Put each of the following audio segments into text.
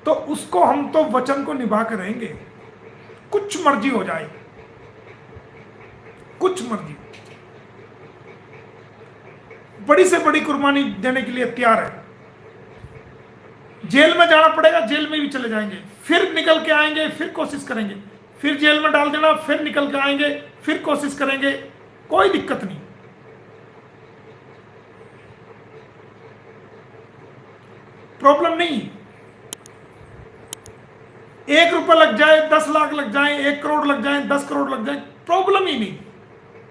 तो उसको हम तो वचन को निभा कर रहेंगे, कुछ मर्जी हो जाए, कुछ मर्जी, बड़ी से बड़ी कुर्बानी देने के लिए तैयार है। जेल में जाना पड़ेगा, जेल में भी चले जाएंगे, फिर निकल के आएंगे, फिर कोशिश करेंगे, फिर जेल में डाल देना, फिर निकल के आएंगे, फिर कोशिश करेंगे, कोई दिक्कत नहीं। प्रॉब्लम नहीं। 1 रुपया लग जाए, 10 लाख लग जाए, 1 करोड़ लग जाए, 10 करोड़ लग जाए, प्रॉब्लम ही नहीं,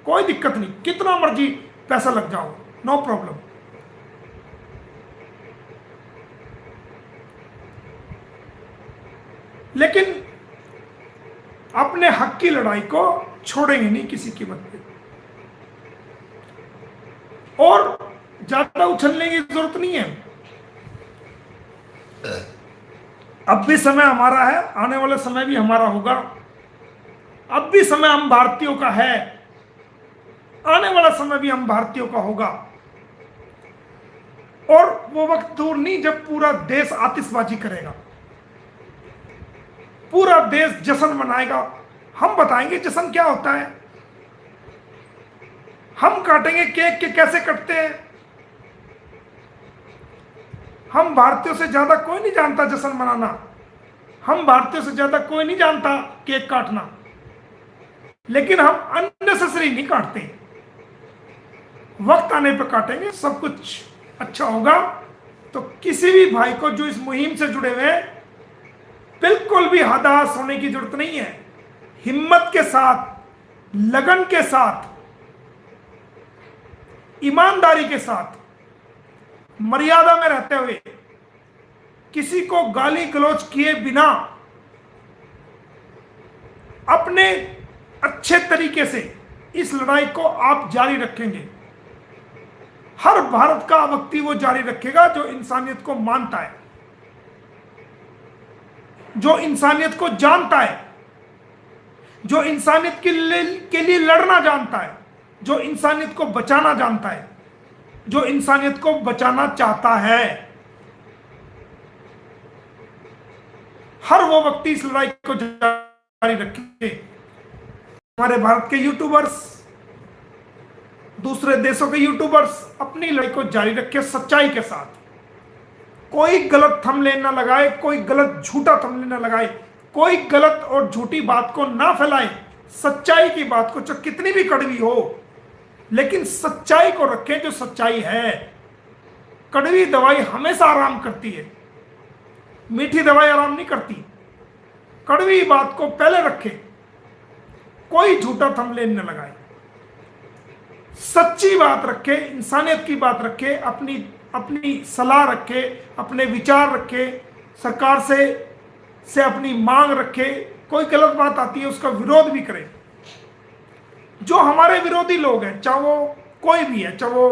कोई दिक्कत नहीं। कितना मर्जी पैसा लग जाओ, नो प्रॉब्लम। लेकिन अपने हक की लड़ाई को छोड़ेंगे नहीं किसी कीमत पे। और ज्यादा उछलने की जरूरत नहीं है। अब भी समय हमारा है, आने वाला समय भी हमारा होगा। अब भी समय हम भारतीयों का है, आने वाला समय भी हम भारतीयों का होगा। और वो वक्त दूर नहीं जब पूरा देश आतिशबाजी करेगा, पूरा देश जश्न मनाएगा। हम बताएंगे जश्न क्या होता है, हम काटेंगे केक के कैसे कटते हैं। हम भारतीयों से ज्यादा कोई नहीं जानता जश्न मनाना, हम भारतीयों से ज्यादा कोई नहीं जानता केक काटना, लेकिन हम अननेसेसरी नहीं काटते। वक्त आने पर काटेंगे, सब कुछ अच्छा होगा। तो किसी भी भाई को जो इस मुहिम से जुड़े हुए हैं, बिल्कुल भी हताश होने की जरूरत नहीं है। हिम्मत के साथ, लगन के साथ, ईमानदारी के साथ, मर्यादा में रहते हुए, किसी को गाली गलौज किए बिना अपने अच्छे तरीके से इस लड़ाई को आप जारी रखेंगे। हर भारत का व्यक्ति वो जारी रखेगा जो इंसानियत को मानता है, जो इंसानियत को जानता है, जो इंसानियत के लिए लड़ना जानता है, जो इंसानियत को बचाना जानता है, जो इंसानियत को बचाना चाहता है। हर वो व्यक्ति इस लड़ाई को जारी रखे। हमारे भारत के यूट्यूबर्स, दूसरे देशों के यूट्यूबर्स अपनी लड़ाई को जारी रखे सच्चाई के साथ। कोई गलत थंबनेल ना लगाए, कोई गलत झूठा थंबनेल ना लगाए, कोई गलत और झूठी बात को ना फैलाए। सच्चाई की बात को, चाहे कितनी भी कड़वी हो, लेकिन सच्चाई को रखें जो सच्चाई है। कड़वी दवाई हमेशा आराम करती है, मीठी दवाई आराम नहीं करती। कड़वी बात को पहले रखें, कोई झूठा थंबनेल न लगाए, सच्ची बात रखे, इंसानियत की बात रखे, अपनी सलाह रखे, अपने विचार रखे, सरकार से अपनी मांग रखे। कोई गलत बात आती है उसका विरोध भी करे। जो हमारे विरोधी लोग हैं, चाहे वो कोई भी है, चाहे वो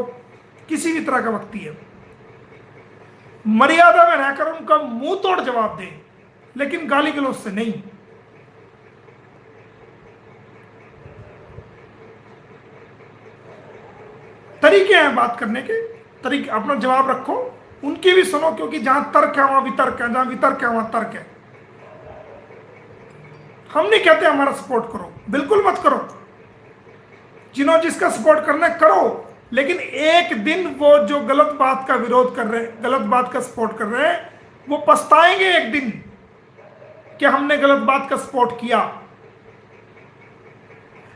किसी भी तरह का व्यक्ति है, मर्यादा में रहकर उनका मुंह तोड़ जवाब दें, लेकिन गाली गलौज से नहीं। तरीके हैं बात करने के, तरीके, अपना जवाब रखो, उनकी भी सुनो, क्योंकि जहां तर्क है वहां वितर्क है, जहां वितर्क है वहां तर्क है। हम नहीं कहते हमारा सपोर्ट करो, बिल्कुल मत करो, जिन्होंने जिसका सपोर्ट करना है करो, लेकिन एक दिन वो जो गलत बात का विरोध कर रहे हैं, गलत बात का सपोर्ट कर रहे हैं, वो पछताएंगे एक दिन कि हमने गलत बात का सपोर्ट किया।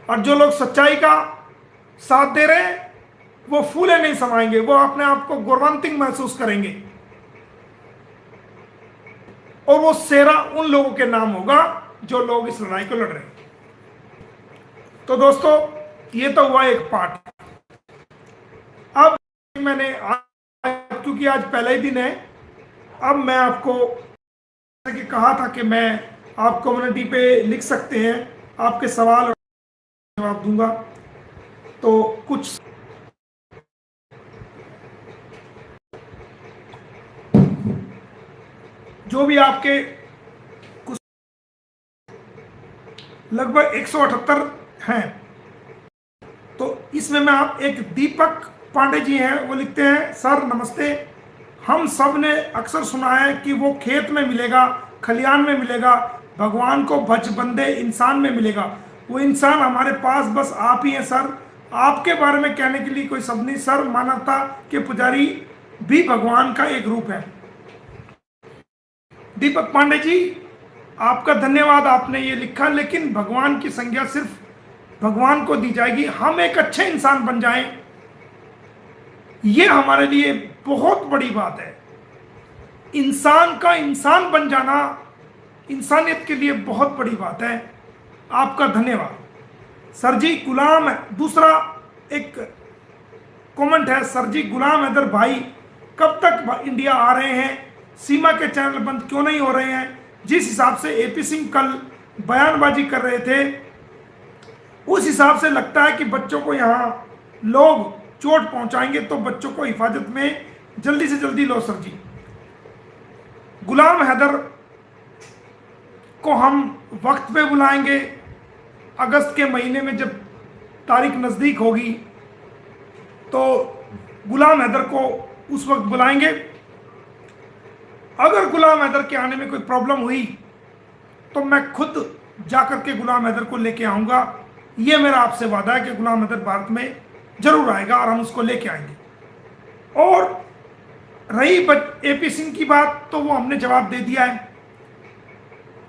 और जो लोग सच्चाई का साथ दे रहे हैं वो फूले नहीं समाएंगे, वो अपने आप को गौरवान्वित महसूस करेंगे, और वो सेरा उन लोगों के नाम होगा जो लोग इस लड़ाई को लड़ रहे हैं। तो दोस्तों, ये तो हुआ एक पार्ट। अब मैंने क्योंकि आज पहला ही दिन है, अब मैं आपको कि कहा था कि मैं आप कम्युनिटी पे लिख सकते हैं, आपके सवाल और जवाब दूंगा। तो कुछ जो भी आपके कुछ लगभग 178 हैं, तो इसमें मैं आप एक दीपक पांडे जी हैं, वो लिखते हैं, सर नमस्ते, हम सब ने अक्सर सुना है कि वो खेत में मिलेगा, खलियान में मिलेगा, भगवान को भज बंदे इंसान में मिलेगा। वो इंसान हमारे पास बस आप ही हैं सर। आपके बारे में कहने के लिए कोई शब्द नहीं सर। मानवता के पुजारी भी भगवान का एक रूप है। दीपक पांडे जी, आपका धन्यवाद, आपने ये लिखा। लेकिन भगवान की संज्ञा सिर्फ भगवान को दी जाएगी। हम एक अच्छे इंसान बन जाएं, ये हमारे लिए बहुत बड़ी बात है। इंसान का इंसान बन जाना इंसानियत के लिए बहुत बड़ी बात है। आपका धन्यवाद सर जी। गुलाम है, दूसरा एक कमेंट है, सर जी गुलाम हैदर भाई कब तक इंडिया आ रहे हैं? सीमा के चैनल बंद क्यों नहीं हो रहे हैं? जिस हिसाब से एपी सिंह कल बयानबाजी कर रहे थे, उस हिसाब से लगता है कि बच्चों को यहाँ लोग चोट पहुंचाएंगे, तो बच्चों को हिफाजत में जल्दी से जल्दी लो सर जी। गुलाम हैदर को हम वक्त पे बुलाएंगे। अगस्त के महीने में जब तारीख नज़दीक होगी तो गुलाम हैदर को उस वक्त बुलाएंगे। अगर गुलाम हैदर के आने में कोई प्रॉब्लम हुई तो मैं खुद जाकर के गुलाम हैदर को लेके आऊँगा। ये मेरा आपसे वादा है कि गुलाम हैदर भारत में जरूर आएगा और हम उसको लेके आएंगे। और रही एपी सिंह की बात, तो वो हमने जवाब दे दिया है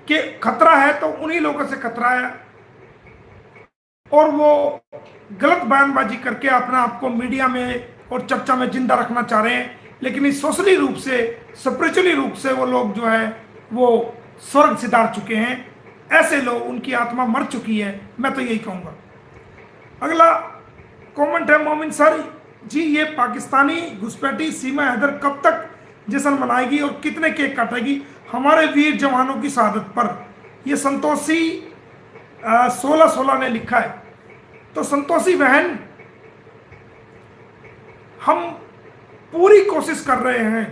कि खतरा है तो उन्हीं लोगों से खतरा है, और वो गलत बयानबाजी करके अपना आपको मीडिया में और चर्चा में जिंदा रखना चाह रहे हैं। लेकिन इस सोशली रूप से, स्पिरिचुअली रूप से वो लोग जो है वो स्वर्ग सिधार चुके हैं। ऐसे लोग, उनकी आत्मा मर चुकी है, मैं तो यही कहूँगा। अगला कमेंट है मोमिन सर जी, ये पाकिस्तानी घुसपैठी सीमा हैदर कब तक जश्न मनाएगी और कितने केक काटेगी हमारे वीर जवानों की शहादत पर? ये संतोषी 1616 ने लिखा है। तो संतोषी बहन, हम पूरी कोशिश कर रहे हैं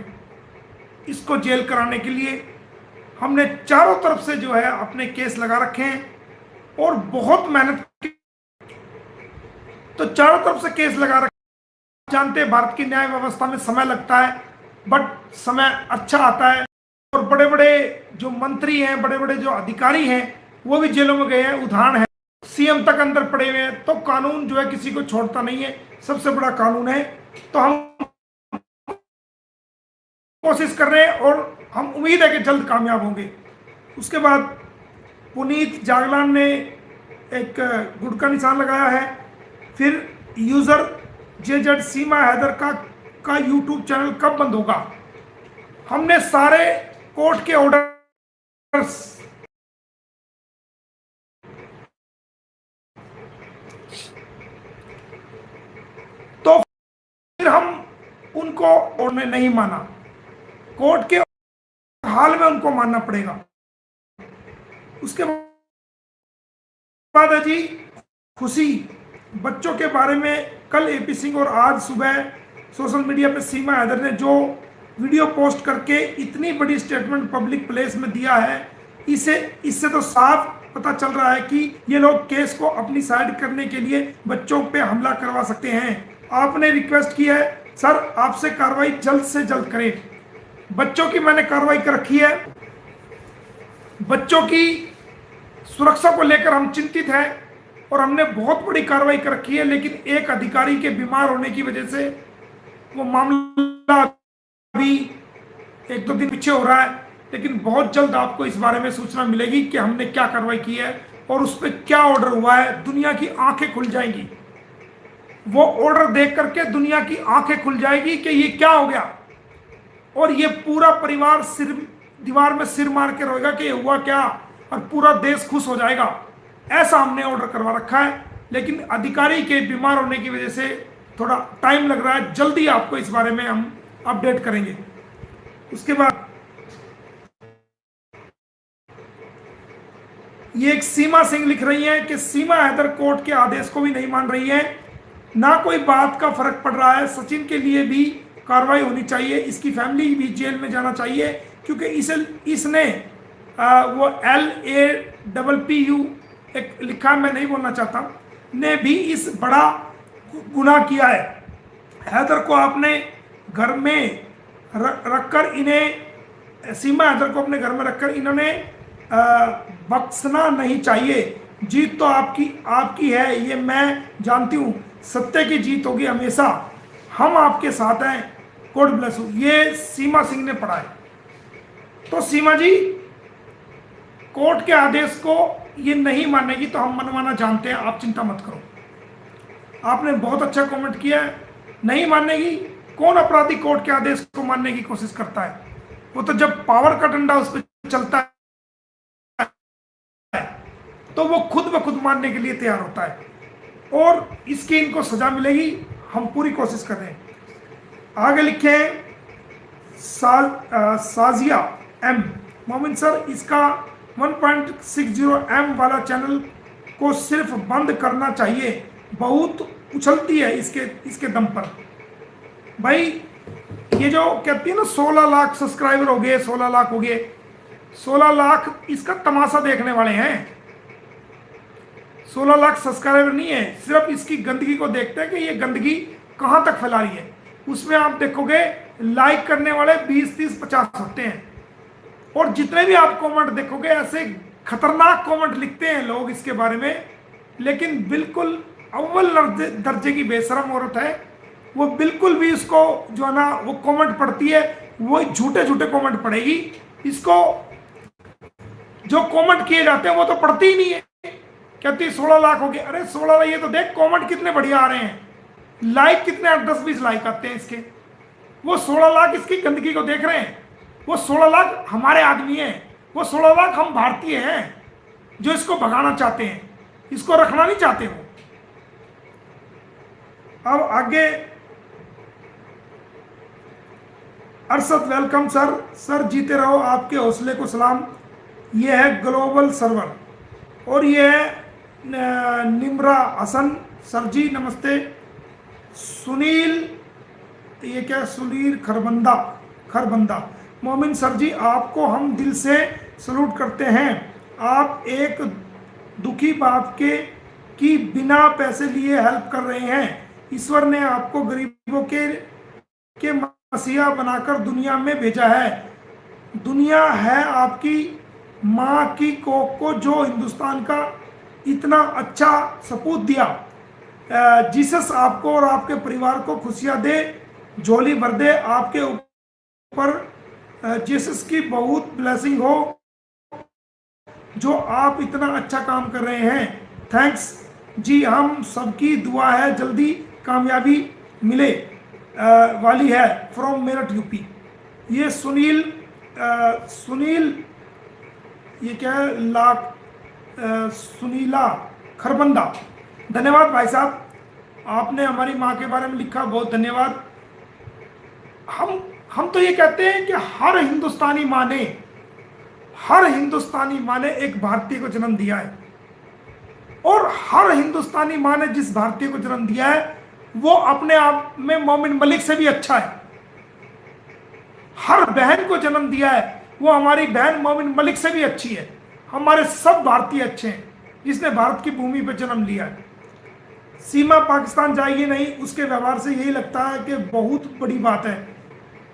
इसको जेल कराने के लिए। हमने चारों तरफ से जो है अपने केस लगा रखे हैं और बहुत मेहनत की। तो चारों तरफ से केस लगा रखे। जानते हैं भारत की न्याय व्यवस्था में समय लगता है, बट समय अच्छा आता है। और बड़े बड़े जो मंत्री हैं, बड़े बड़े जो अधिकारी हैं, वो भी जेलों में गए हैं। उदाहरण है, सीएम तक अंदर पड़े हुए हैं। तो कानून जो है किसी को छोड़ता नहीं है, सबसे बड़ा कानून है। तो हम कोशिश कर रहे हैं और हम उम्मीद है कि जल्द कामयाब होंगे। उसके बाद पुनीत जागलान ने एक गुड का निशान लगाया है। फिर यूजर जेजेड सीमा हैदर का यूट्यूब चैनल कब बंद होगा? हमने सारे कोर्ट के ऑर्डर्स तो फिर हम उनको और ने नहीं माना। कोर्ट के हाल में उनको मानना पड़ेगा। उसके बाद है जी खुशी बच्चों के बारे में। कल एपी सिंह और आज सुबह सोशल मीडिया पे सीमा हैदर ने जो वीडियो पोस्ट करके इतनी बड़ी स्टेटमेंट पब्लिक प्लेस में दिया है, इससे तो साफ पता चल रहा है कि ये लोग केस को अपनी साइड करने के लिए बच्चों पे हमला करवा सकते हैं। आपने रिक्वेस्ट की है सर, आपसे कार्रवाई जल्द से जल्द करें। बच्चों की मैंने कार्रवाई कर रखी है। बच्चों की सुरक्षा को लेकर हम चिंतित हैं और हमने बहुत बड़ी कार्रवाई कर रखी है। लेकिन एक अधिकारी के बीमार होने की वजह से वो मामला अभी 1-2 दिन पीछे हो रहा है। लेकिन बहुत जल्द आपको इस बारे में सूचना मिलेगी कि हमने क्या कार्रवाई की है और उस पर क्या ऑर्डर हुआ है। दुनिया की आंखें खुल जाएंगी। वो ऑर्डर देख करके दुनिया की आंखें खुल जाएगी कि ये क्या हो गया, और ये पूरा परिवार दीवार में सिर मार के रोएगा कि ये हुआ क्या, और पूरा देश खुश हो जाएगा। ऐसा हमने ऑर्डर करवा रखा है। लेकिन अधिकारी के बीमार होने की वजह से थोड़ा टाइम लग रहा है। जल्दी आपको इस बारे में हम अपडेट करेंगे। उसके बाद ये एक सीमा सिंह लिख रही हैं कि सीमा हैदर कोर्ट के आदेश को भी नहीं मान रही है, ना कोई बात का फर्क पड़ रहा है। सचिन के लिए भी कार्रवाई होनी चाहिए, इसकी फैमिली भी जेल में जाना चाहिए, क्योंकि इसने वो LAPPU एक लिखा, मैं नहीं बोलना चाहता, ने भी इस बड़ा गुनाह किया है। हैदर को आपने घर में रखकर इन्हें, सीमा हैदर को अपने घर में रखकर इन्होंने बख्शना नहीं चाहिए। जीत तो आपकी है, ये मैं जानती हूँ। सत्य की जीत होगी हमेशा, हम आपके साथ हैं, गॉड ब्लेस यू। ये सीमा सिंह ने पढ़ा है। तो सीमा जी, कोर्ट के आदेश को ये नहीं मानेगी तो हम मनवाना जानते हैं, आप चिंता मत करो। आपने बहुत अच्छा कमेंट किया है। नहीं मानेगी, कौन अपराधी कोर्ट के आदेश को मानने की कोशिश करता है? वो तो जब पावर का डंडा उस पर चलता है तो वो खुद ब खुद मानने के लिए तैयार होता है, और इसकी इनको सजा मिलेगी, हम पूरी कोशिश कर रहे हैं। आगे लिखे साजिया एम। मोमिन सर, इसका 1.60 एम वाला चैनल को सिर्फ बंद करना चाहिए, बहुत उछलती है इसके दम पर। भाई ये जो कहती है ना 16 लाख सब्सक्राइबर हो गए, 16 लाख हो गए, 16 लाख इसका तमाशा देखने वाले हैं। 16 लाख सब्सक्राइबर नहीं है, सिर्फ इसकी गंदगी को देखते हैं कि ये गंदगी कहां तक फैला रही है। उसमें आप देखोगे लाइक करने वाले 20, 30, 50 होते हैं, और जितने भी आप कमेंट देखोगे ऐसे खतरनाक कमेंट लिखते हैं लोग इसके बारे में। लेकिन बिल्कुल अव्वल दर्जे की बेशरम औरत है वो, बिल्कुल भी इसको जो है ना वो कमेंट पढ़ती है वो झूठे झूठे कमेंट पढ़ेगी। इसको जो कमेंट किए जाते हैं वो तो पढ़ती ही नहीं है। कहती 16 लाख हो गए, अरे 16 लाख, ये तो देख कमेंट कितने बढ़िया आ रहे हैं, लाइक कितने 8-10-20 लाइक आते हैं इसके। वो 16 लाख इसकी गंदगी को देख रहे हैं। वो 16 लाख हमारे आदमी हैं, वो 16 लाख हम भारतीय हैं जो इसको भगाना चाहते हैं, इसको रखना नहीं चाहते वो। अब आगे अरशद, वेलकम सर। सर जीते रहो, आपके हौसले को सलाम। ये है ग्लोबल सर्वर, और ये है निम्रा हसन। सर जी नमस्ते। सुनील, ये क्या, सुनील खरबंदा। मोमिन सर जी, आपको हम दिल से सलूट करते हैं। आप एक दुखी बाप की बिना पैसे लिए हेल्प कर रहे हैं। ईश्वर ने आपको गरीबों के मसीहा बनाकर दुनिया में भेजा है। दुनिया है आपकी माँ की कोख को, जो हिंदुस्तान का इतना अच्छा सपूत दिया। जीसस आपको और आपके परिवार को खुशियाँ दे, झोली भर दे। आपके ऊपर जीसस की बहुत ब्लेसिंग हो, जो आप इतना अच्छा काम कर रहे हैं। थैंक्स जी, हम सबकी दुआ है जल्दी कामयाबी मिले वाली है। From Meerut UP. ये सुनील ये क्या है, सुनीला खरबंदा। धन्यवाद भाई साहब, आपने हमारी माँ के बारे में लिखा, बहुत धन्यवाद। हम तो ये कहते हैं कि हर हिंदुस्तानी माँ ने एक भारतीय को जन्म दिया है, और हर हिंदुस्तानी माँ ने जिस भारतीय को जन्म दिया है वो अपने आप में मोमिन मलिक से भी अच्छा है। हर बहन को जन्म दिया है, वो हमारी बहन मोमिन मलिक से भी अच्छी है। हमारे सब भारतीय अच्छे हैं, जिसने भारत की भूमि पर जन्म लिया है। सीमा पाकिस्तान जाएगी नहीं, उसके व्यवहार से यही लगता है कि बहुत बड़ी बात है।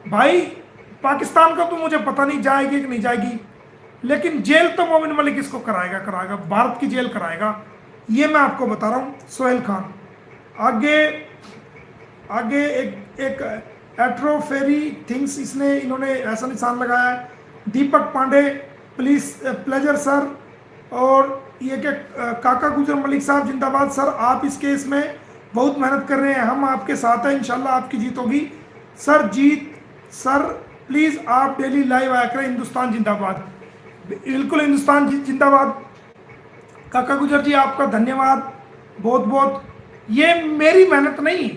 भाई पाकिस्तान का तो मुझे पता नहीं जाएगी कि नहीं जाएगी, लेकिन जेल तो मोमिन मलिक इसको कराएगा, भारत की जेल कराएगा, ये मैं आपको बता रहा हूँ। सोहेल खान। आगे एक एट्रोफेरी थिंग्स, इन्होंने ऐसा निशान लगाया है। दीपक पांडे, प्लीज प्लेजर सर। और ये क्या, काका गुजर मलिक साहब जिंदाबाद सर। आप इस केस में बहुत मेहनत कर रहे हैं, हम आपके साथ हैं, इंशाल्लाह आपकी जीत होगी सर। सर प्लीज आप डेली लाइव आया करें। हिंदुस्तान जिंदाबाद, बिल्कुल हिंदुस्तान जिंदाबाद। काका गुजर जी आपका धन्यवाद बहुत बहुत। ये मेरी मेहनत नहीं,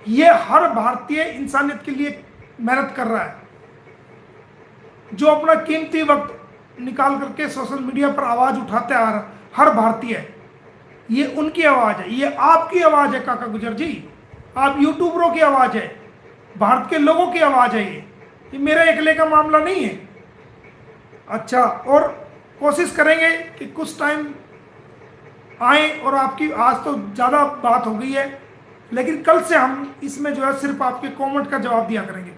ये हर भारतीय इंसानियत के लिए मेहनत कर रहा है, जो अपना कीमती वक्त निकाल करके सोशल मीडिया पर आवाज उठाते आ रहा हर भारतीय। ये उनकी आवाज है, ये आपकी आवाज है काका गुजर जी, आप यूट्यूबरों की आवाज है, भारत के लोगों की आवाज है। ये मेरा अकेले का मामला नहीं है। अच्छा, और कोशिश करेंगे कि कुछ टाइम आए, और आपकी आज तो ज़्यादा बात हो गई है, लेकिन कल से हम इसमें जो है सिर्फ आपके कमेंट का जवाब दिया करेंगे।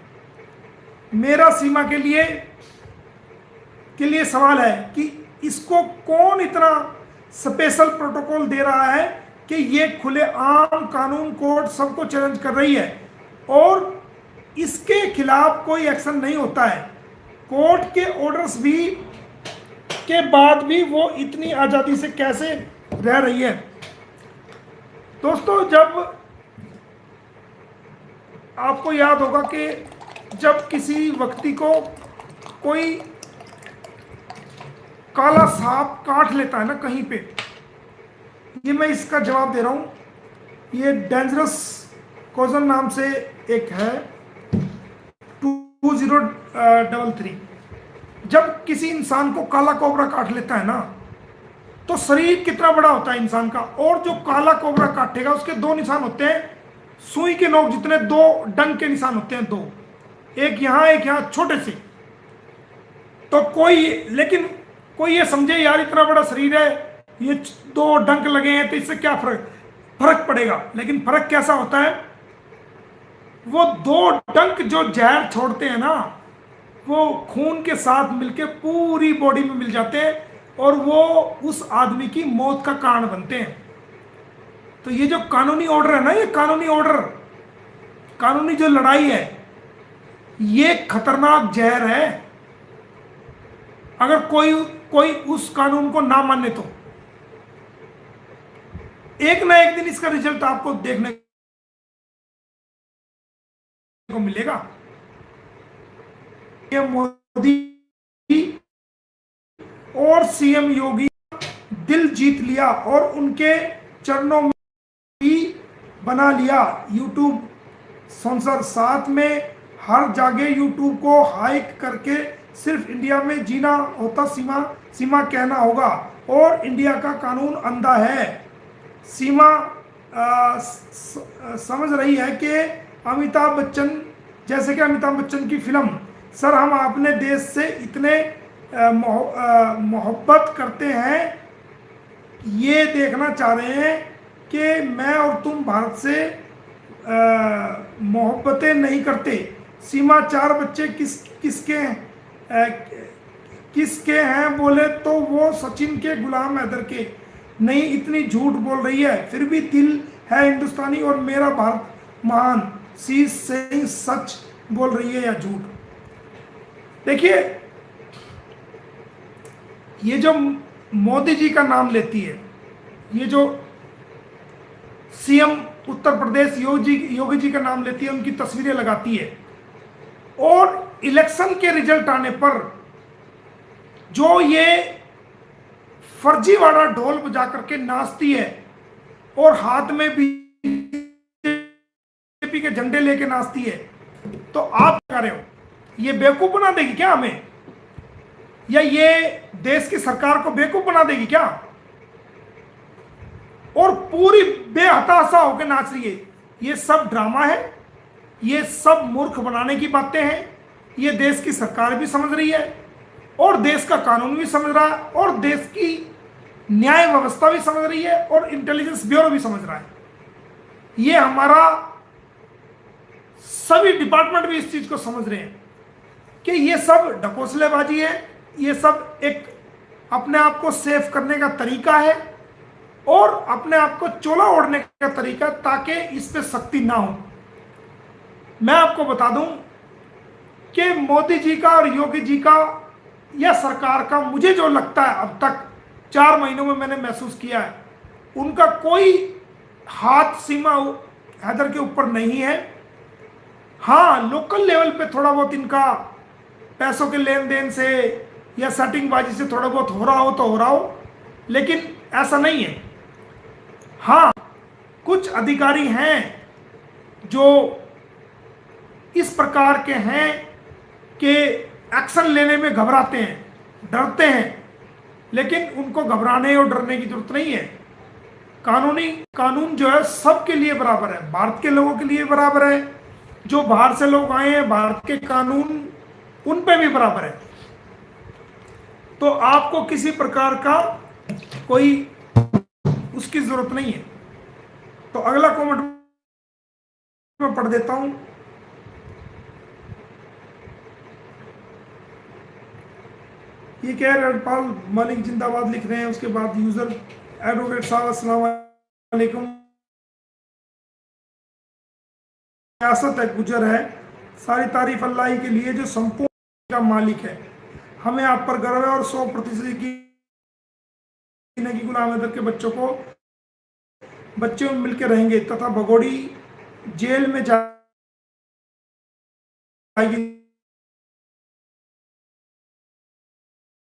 मेरा सीमा के लिए सवाल है कि इसको कौन इतना स्पेशल प्रोटोकॉल दे रहा है कि ये खुले आम कानून कोर्ट सबको चैलेंज कर रही है और इसके खिलाफ कोई एक्शन नहीं होता है। कोर्ट के ऑर्डर्स भी के बाद भी वो इतनी आज़ादी से कैसे रह रही है। दोस्तों, जब आपको याद होगा कि जब किसी व्यक्ति को कोई काला सांप काट लेता है ना कहीं पे, ये मैं इसका जवाब दे रहा हूं। ये डेंजरस कॉजन नाम से एक है 2033। जब किसी इंसान को काला कोबरा काट लेता है ना, तो शरीर कितना बड़ा होता है इंसान का, और जो काला कोबरा काटेगा उसके दो निशान होते हैं, सुई के नोक जितने, दो डंक के निशान होते हैं, दो, एक यहां छोटे से। तो लेकिन कोई ये समझे यार इतना बड़ा शरीर है, ये दो डंक लगे हैं तो इससे क्या फर्क पड़ेगा। लेकिन फर्क कैसा होता है, वो दो डंक जो जहर छोड़ते हैं ना, वो खून के साथ मिलके पूरी बॉडी में मिल जाते हैं और वो उस आदमी की मौत का कारण बनते हैं। तो ये जो कानूनी ऑर्डर है ना, ये कानूनी ऑर्डर, कानूनी जो लड़ाई है, ये खतरनाक जहर है। अगर कोई उस कानून को ना माने तो एक ना एक दिन इसका रिजल्ट आपको देखने को मिलेगा। ये मोदी और सीएम योगी दिल जीत लिया और उनके चरणों में भी बना लिया यूट्यूब स्पॉन्सर। साथ में हर जगह यूट्यूब को हाइक करके सिर्फ इंडिया में जीना होता, सीमा कहना होगा। और इंडिया का कानून अंधा है। सीमा समझ रही है कि अमिताभ बच्चन की फिल्म सर हम अपने देश से इतने मोहब्बत करते हैं, ये देखना चाह रहे हैं कि मैं और तुम भारत से मोहब्बतें नहीं करते। सीमा 4 बच्चे किसके हैं बोले तो वो सचिन के, गुलाम हैदर के। नहीं, इतनी झूठ बोल रही है, फिर भी दिल है हिंदुस्तानी और मेरा भारत महान। सी सेइंग सच बोल रही है या झूठ। देखिए, ये जो मोदी जी का नाम लेती है, ये जो सीएम उत्तर प्रदेश योगी जी का नाम लेती है, उनकी तस्वीरें लगाती है, और इलेक्शन के रिजल्ट आने पर जो ये फर्जीवाड़ा ढोल बजा करके नाचती है और हाथ में बीजेपी के झंडे लेके नाचती है, तो आप क्या रहे हो? ये बेवकूफ बना देगी क्या हमें, या ये देश की सरकार को बेवकूफ बना देगी क्या? और पूरी बेहताशा होकर नाच रही है। ये सब ड्रामा है, ये सब मूर्ख बनाने की बातें हैं। ये देश की सरकार भी समझ रही है और देश का कानून भी समझ रहा है और देश की न्याय व्यवस्था भी समझ रही है और इंटेलिजेंस ब्यूरो भी समझ रहा है। ये हमारा सभी डिपार्टमेंट भी इस चीज को समझ रहे हैं कि ये सब ढकोसलेबाजी है, ये सब एक अपने आप को सेफ करने का तरीका है और अपने आप को चोला ओढ़ने का तरीका, ताकि इस पे सख्ती ना हो। मैं आपको बता दूं कि मोदी जी का और योगी जी का या सरकार का, मुझे जो लगता है अब तक 4 महीनों में मैंने महसूस किया है, उनका कोई हाथ सीमा हैदर के ऊपर नहीं है। हाँ, लोकल लेवल पे थोड़ा बहुत इनका पैसों के लेन देन से या सेटिंगबाजी से थोड़ा बहुत हो रहा हो तो हो रहा हो, लेकिन ऐसा नहीं है। हाँ, कुछ अधिकारी हैं जो इस प्रकार के हैं कि एक्शन लेने में घबराते हैं, डरते हैं, लेकिन उनको घबराने और डरने की जरूरत नहीं है। कानून जो है सबके लिए बराबर है, भारत के लोगों के लिए बराबर है, जो बाहर से लोग आए हैं भारत के कानून उन पे भी बराबर है। तो आपको किसी प्रकार का कोई उसकी जरूरत नहीं है। तो अगला कमेंट मैं पढ़ देता हूं। ये क्या है, रेडपाल मालिक जिंदाबाद लिख रहे हैं। उसके बाद यूजर एडवोकेट साहब अस्सलाम वालेकुम। रियासत है, गुजर है, सारी तारीफ अल्लाह ही के लिए जो संपूर्ण का मालिक है। हमें आप पर गर्व है और 100% की गुलाम हैदर के बच्चों को बच्चे मिलकर रहेंगे तथा भगोड़ी जेल में जाएगी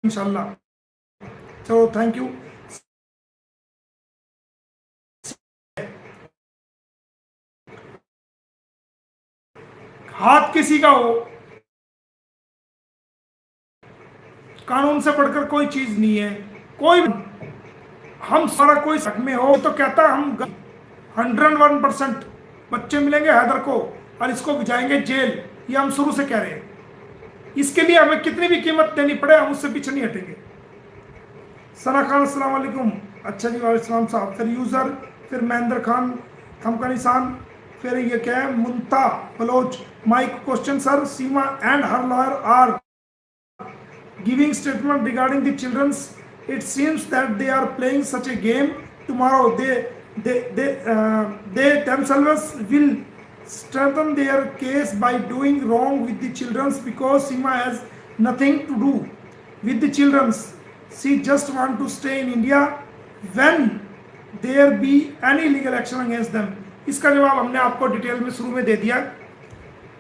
इंशाल्लाह। चलो थैंक यू। हाथ किसी का हो, कानून से बढ़कर कोई चीज नहीं है। कोई हम सारा कोई शक में हो तो कहता हम 101% बच्चे मिलेंगे हैदर को और इसको भिजाएंगे जेल। ये हम शुरू से कह रहे हैं। इसके लिए हमें कितनी भी कीमत देनी पड़े हम उससे पीछे नहीं हटेंगे। सना खान अस्सलाम वालेकुम। अच्छा जी वालेकुम साहब। फिर यूजर, फिर महेंद्र खान थम का निशान, फिर ये क्या है, मुंता Baloch. My question sir, Seema and her lawyer are giving statement regarding the children's. It seems that they are playing such a game. Tomorrow they themselves will strengthen their case by doing wrong with the children's because Seema has nothing to do with the children's. She just want to stay in India when there be any legal action against them. इसका जवाब हमने आपको detail में शुरू में दे दिया।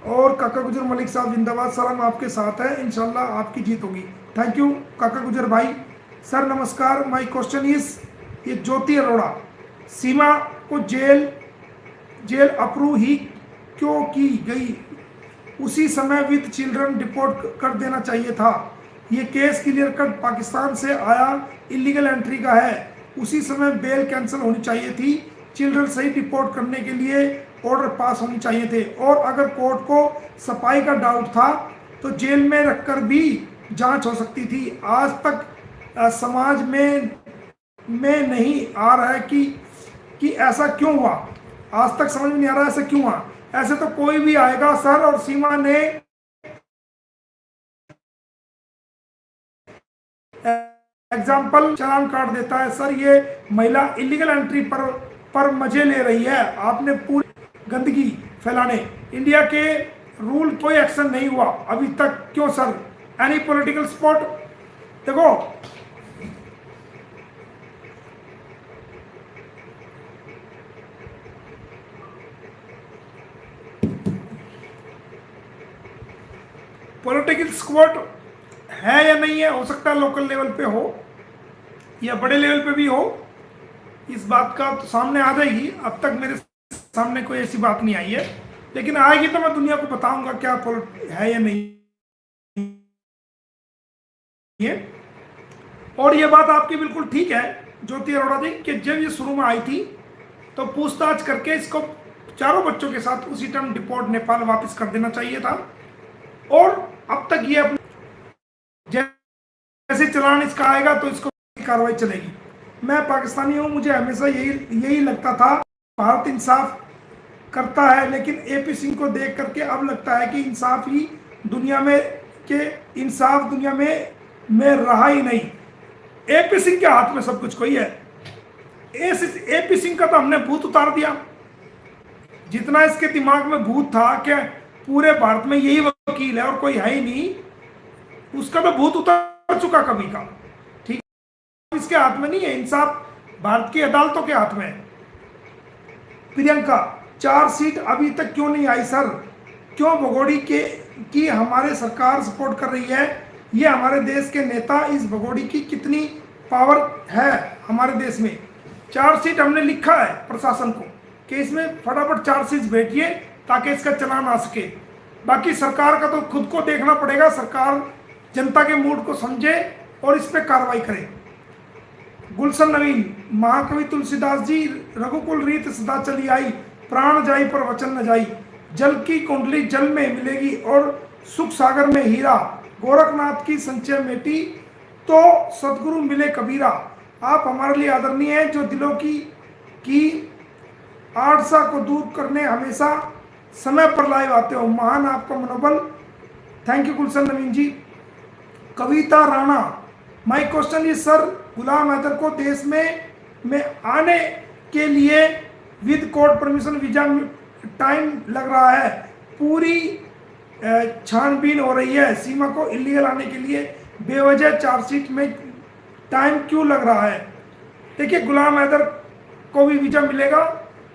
और काका गुजर मलिक साहब जिंदाबाद, सलाम आपके साथ है, इंशाल्लाह आपकी जीत होगी। थैंक यू काका गुजर भाई। सर नमस्कार, माय क्वेश्चन इज, ये ज्योति अरोड़ा सीमा को जेल अप्रूव ही क्यों की गई? उसी समय विद चिल्ड्रन डिपोर्ट कर देना चाहिए था। ये केस क्लियर कट पाकिस्तान से आया इलीगल एंट्री का है। उसी समय बेल कैंसिल होनी चाहिए थी। चिल्ड्रन सही डिपोर्ट करने के लिए ऑर्डर पास होने चाहिए थे। और अगर कोर्ट को सफाई का डाउट था तो जेल में रखकर भी जांच हो सकती थी। आज तक समाज में नहीं आ रहा है कि ऐसा क्यों हुआ। आज तक समझ में नहीं आ रहा ऐसा क्यों हुआ। ऐसे तो कोई भी आएगा सर और सीमा ने एग्जाम्पल चालान काट देता है। सर ये महिला इलीगल एंट्री पर मजे ले रही है। आपने पूरी गंदगी फैलाने इंडिया के रूल कोई एक्शन नहीं हुआ अभी तक, क्यों सर? Any political support? देखो पॉलिटिकल सपोर्ट है या नहीं है, हो सकता है लोकल लेवल पे हो या बड़े लेवल पे भी हो। इस बात का तो सामने आ जाएगी। अब तक मेरे सामने कोई ऐसी बात नहीं आई है, लेकिन आएगी तो मैं दुनिया को बताऊंगा क्या है या नहीं है। और ये बात आपकी बिल्कुल ठीक है ज्योति अरोड़ा जी कि जब ये शुरू में आई थी तो पूछताछ करके इसको चारों बच्चों के साथ उसी टाइम डिपोर्ट नेपाल वापस कर देना चाहिए था। और अब तक ये अपने जैसे चलान इसका आएगा तो इसको कार्रवाई चलेगी। मैं पाकिस्तानी हूँ, मुझे हमेशा यही लगता था भारत इंसाफ करता है, लेकिन एपी सिंह को देख करके अब लगता है कि इंसाफ ही दुनिया में रहा ही नहीं। एपी सिंह के हाथ में सब कुछ कोई है। एपी सिंह का तो हमने भूत उतार दिया। जितना इसके दिमाग में भूत था कि पूरे भारत में यही वकील है और कोई है ही नहीं, उसका तो भूत उतर चुका कभी का। ठीक, इसके हाथ में नहीं है, इंसाफ भारत की अदालतों के हाथ में है। प्रियंका 4 सीट अभी तक क्यों नहीं आई सर? क्यों भगोड़ी की हमारे सरकार सपोर्ट कर रही है? ये हमारे देश के नेता, इस भगोड़ी की कितनी पावर है हमारे देश में। 4 सीट हमने लिखा है प्रशासन को कि इसमें फटाफट 4 सीट भेजिए ताकि इसका चलान आ सके। बाकी सरकार का तो खुद को देखना पड़ेगा। सरकार जनता के मूड को समझे और इस पर कार्रवाई करे। गुलशन नवीन, महाकवि तुलसीदास जी, रघुकुल रीत सदा चली आई, प्राण जाई पर वचन न जाई, जल की कुंडली जल में मिलेगी और सुख सागर में हीरा, गोरखनाथ की संचय मेटी तो सदगुरु मिले कबीरा। आप हमारे लिए आदरणीय हैं जो दिलों की आड़सा को दूर करने हमेशा समय पर लाए आते हो। महान आपका मनोबल। Thank you Gulshan Naveen ji. Kavita Rana, my question is sir, Ghulam Haider को देश में आने के लिए with court permission visa time लग रहा है, पूरी छानबीन हो रही है, सीमा को इलीगल आने के लिए बेवजह चार्जशीट में टाइम क्यों लग रहा है? देखिए, गुलाम हैदर को भी वीजा मिलेगा,